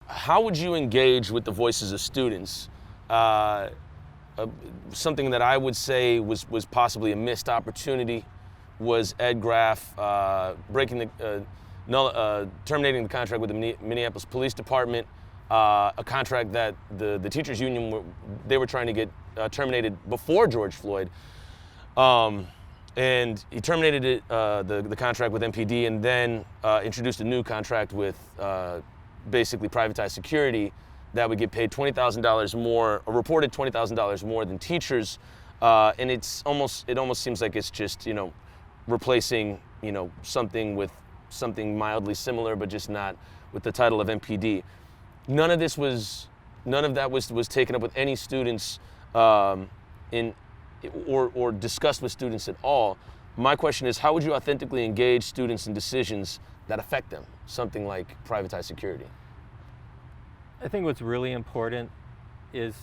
how would you engage with the voices of students? Something that I would say was possibly a missed opportunity was Ed Graff terminating the contract with the Minneapolis Police Department, a contract that the teachers union they were trying to get terminated before George Floyd. And he terminated it, the contract with MPD, and then introduced a new contract with basically privatized security that would get paid $20,000 more, a reported $20,000 more than teachers, and it almost seems like it's just replacing something with something mildly similar, but just not with the title of MPD. None of that was taken up with any students or discussed with students at all. My question is, how would you authentically engage students in decisions that affect them? Something like privatized security. I think what's really important is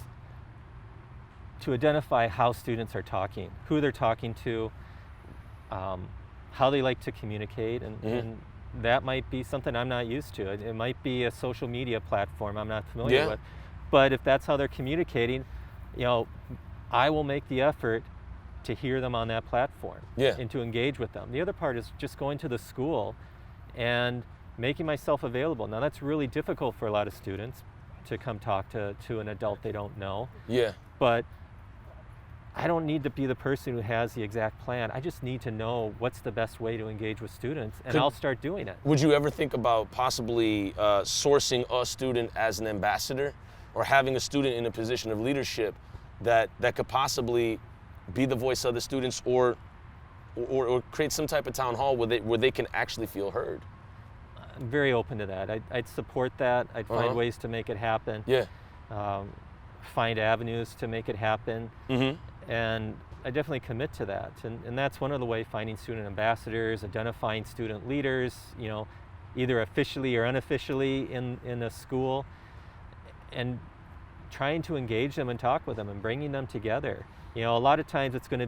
to identify how students are talking, who they're talking to, how they like to communicate, and that might be something I'm not used to. It might be a social media platform I'm not familiar with. But if that's how they're communicating, I will make the effort to hear them on that platform and to engage with them. The other part is just going to the school and making myself available. Now that's really difficult for a lot of students to come talk to an adult they don't know. Yeah. But I don't need to be the person who has the exact plan. I just need to know what's the best way to engage with students, and I'll start doing it. Would you ever think about possibly sourcing a student as an ambassador, or having a student in a position of leadership that could possibly be the voice of the students, or create some type of town hall where they can actually feel heard? I'm very open to that. I'd support that. I'd find ways to make it happen. Yeah. Find avenues to make it happen. And I definitely commit to that. And that's one of the ways, finding student ambassadors, identifying student leaders, either officially or unofficially in a school, and trying to engage them and talk with them and bringing them together. A lot of times there's going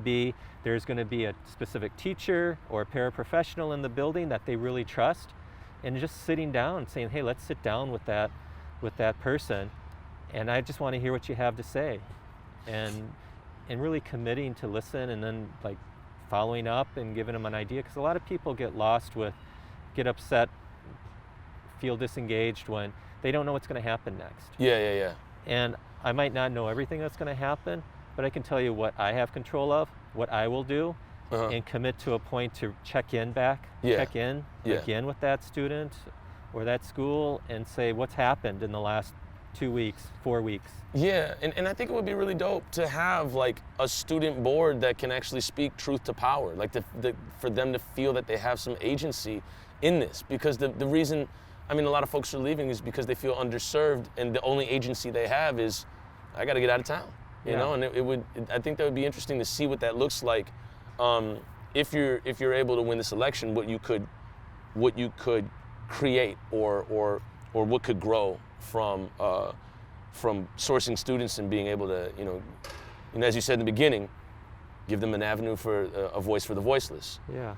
to be a specific teacher or a paraprofessional in the building that they really trust, and just sitting down and saying, hey, let's sit down with that person, and I just want to hear what you have to say, and really committing to listen, and then following up and giving them an idea, because a lot of people get upset, feel disengaged when they don't know what's going to happen next. Yeah. And I might not know everything that's going to happen, but I can tell you what I have control of, what I will do, and commit to a point to check in again with that student or that school, and say what's happened in the last 2 weeks, 4 weeks. Yeah, and I think it would be really dope to have a student board that can actually speak truth to power, for them to feel that they have some agency in this, because the reason, a lot of folks are leaving is because they feel underserved, and the only agency they have is, I got to get out of town, you know. And I think that would be interesting to see what that looks like, if you're able to win this election, what you could create, or what could grow from sourcing students and being able to, as you said in the beginning, give them an avenue for a voice for the voiceless. Yeah.